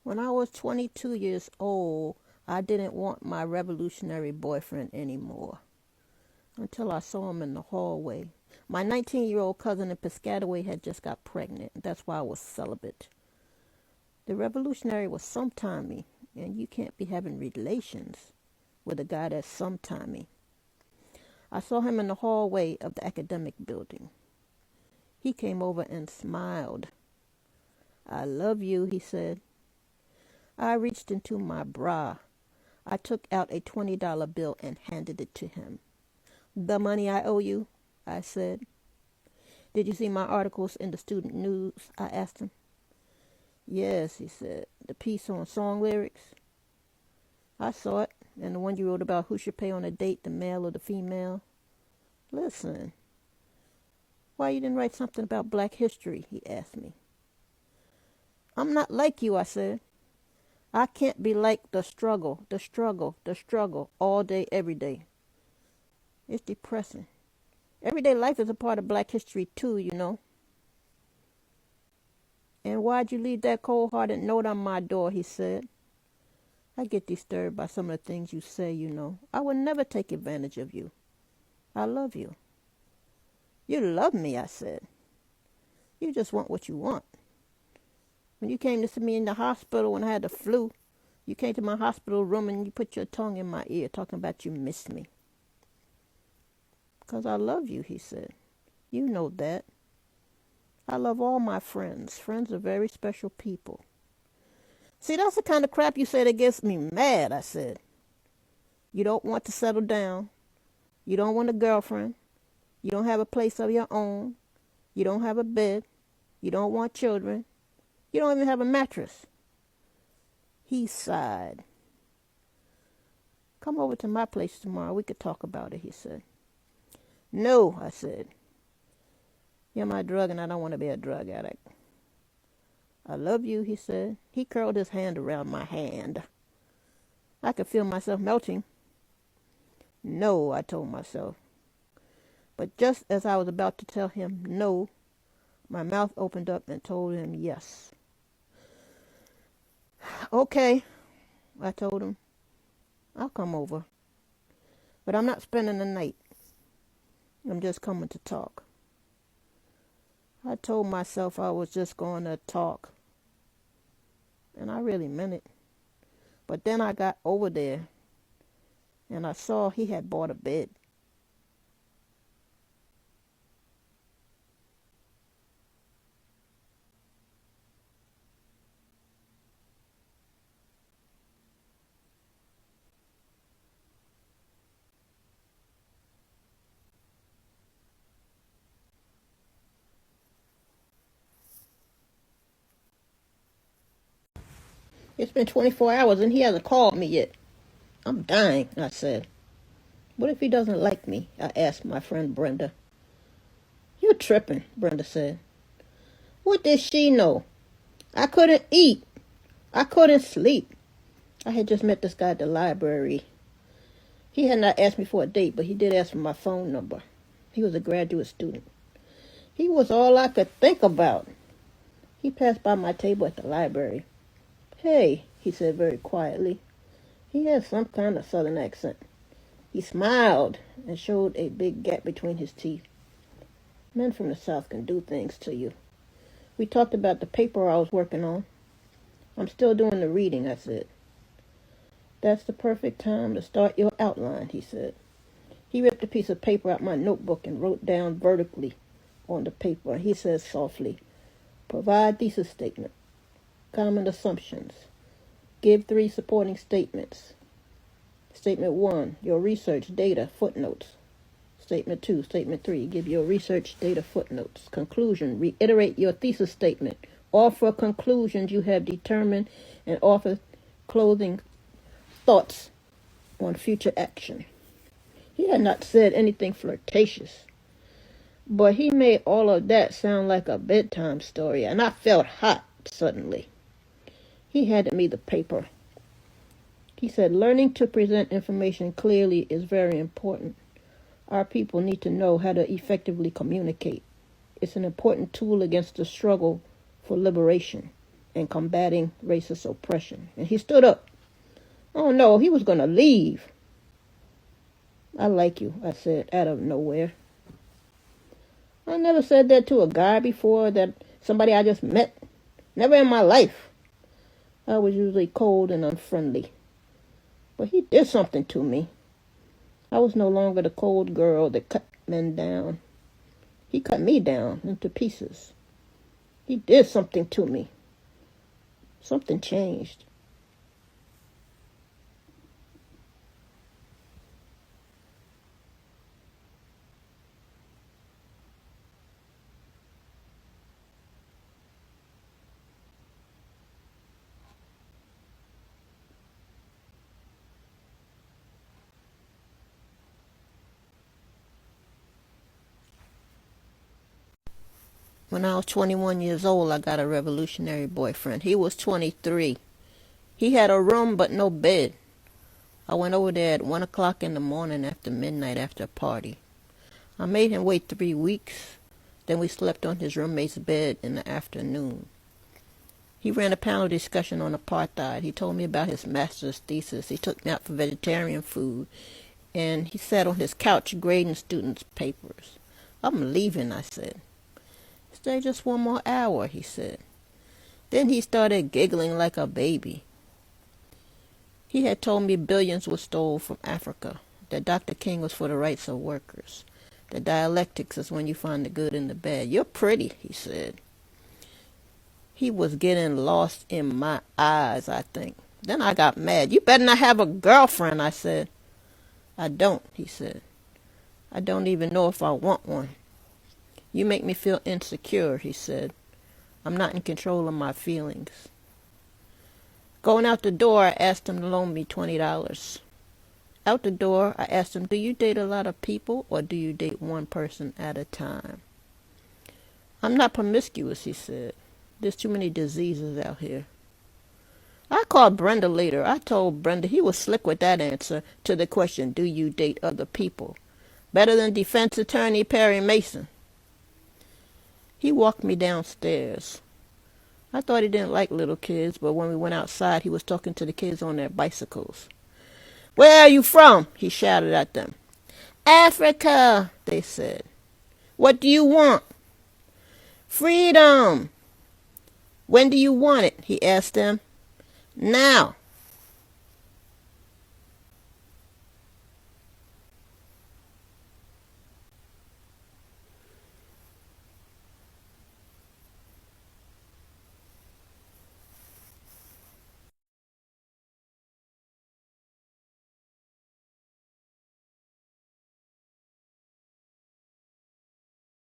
When I was 22 years old, I didn't want my revolutionary boyfriend anymore until I saw him in the hallway. My 19-year-old cousin in Piscataway had just got pregnant. That's why I was celibate. The revolutionary was sometimey, and you can't be having relations with a guy that's sometimey. I saw him in the hallway of the academic building. He came over and smiled. "I love you," he said. I reached into my bra. I took out a $20 bill and handed it to him. "The money I owe you?" I said. "Did you see my articles in the student news?" I asked him. "Yes," he said. "The piece on song lyrics?" "I saw it, and the one you wrote about who should pay on a date, the male or the female." "Listen, why you didn't write something about black history?" he asked me. "I'm not like you," I said. "I can't be like the struggle, the struggle, the struggle all day, every day. It's depressing. Everyday life is a part of black history too, you know." "And why'd you leave that cold-hearted note on my door?" he said. "I get disturbed by some of the things you say, you know. I would never take advantage of you. I love you." "You love me," I said. "You just want what you want. When you came to see me in the hospital when I had the flu, you came to my hospital room and you put your tongue in my ear talking about you miss me." "'Cause I love you," he said. "You know that. I love all my friends. Friends are very special people." "See, that's the kind of crap you say that gets me mad," I said. "You don't want to settle down. You don't want a girlfriend. You don't have a place of your own. You don't have a bed. You don't want children. You don't even have a mattress." He sighed. "Come over to my place tomorrow. We could talk about it," he said. "No," I said. "You're my drug and I don't want to be a drug addict." "I love you," he said. He curled his hand around my hand. I could feel myself melting. "No," I told myself. But just as I was about to tell him no, my mouth opened up and told him yes. "Okay," I told him. "I'll come over. But I'm not spending the night. I'm just coming to talk." I told myself I was just going to talk. And I really meant it. But then I got over there and I saw he had bought a bed. "It's been 24 hours and he hasn't called me yet. I'm dying," I said. "What if he doesn't like me?" I asked my friend Brenda. "You're tripping," Brenda said. "What did she know? I couldn't eat. I couldn't sleep. I had just met this guy at the library. He had not asked me for a date, but he did ask for my phone number. He was a graduate student. He was all I could think about. He passed by my table at the library. 'Hey,' he said very quietly. He had some kind of southern accent. He smiled and showed a big gap between his teeth. Men from the South can do things to you. We talked about the paper I was working on. 'I'm still doing the reading,' I said. 'That's the perfect time to start your outline,' he said. He ripped a piece of paper out my notebook and wrote down vertically on the paper. He said softly, 'Provide thesis statement. Common assumptions. Give 3 supporting statements. Statement 1, your research data footnotes. Statement 2, statement 3, give your research data footnotes. Conclusion, reiterate your thesis statement. Offer conclusions you have determined and offer closing thoughts on future action.' He had not said anything flirtatious, but he made all of that sound like a bedtime story, and I felt hot suddenly. He handed me the paper. He said, 'Learning to present information clearly is very important. Our people need to know how to effectively communicate. It's an important tool against the struggle for liberation. and combating racist oppression. And he stood up. Oh no, he was going to leave. I like you, I said, out of nowhere. I never said that to a guy before, that somebody I just met. Never in my life. I was usually cold and unfriendly. But he did something to me. I was no longer the cold girl that cut men down. He cut me down into pieces. He did something to me. Something changed. When I was 21 years old, I got a revolutionary boyfriend. He was 23. He had a room but no bed. I went over there at 1 o'clock in the morning after midnight after a party. I made him wait 3 weeks. Then we slept on his roommate's bed in the afternoon. He ran a panel discussion on apartheid. He told me about his master's thesis. He took me out for vegetarian food. And he sat on his couch grading students' papers. I'm leaving, I said. Stay just 1 more hour, he said. Then he started giggling like a baby. He had told me billions were stole from Africa, that Dr. King was for the rights of workers, that dialectics is when you find the good in the bad. You're pretty, he said. He was getting lost in my eyes, I think. Then I got mad. You better not have a girlfriend, I said. I don't, he said. I don't even know if I want one. You make me feel insecure, he said. I'm not in control of my feelings. Going out the door, I asked him to loan me $20. Out the door, I asked him, do you date a lot of people or do you date one person at a time? I'm not promiscuous, he said. There's too many diseases out here. I called Brenda later. I told Brenda he was slick with that answer to the question, do you date other people? Better than defense attorney Perry Mason. He walked me downstairs. I thought he didn't like little kids, but when we went outside, he was talking to the kids on their bicycles. Where are you from? He shouted at them. Africa, they said. What do you want? Freedom. When do you want it? He asked them. Now.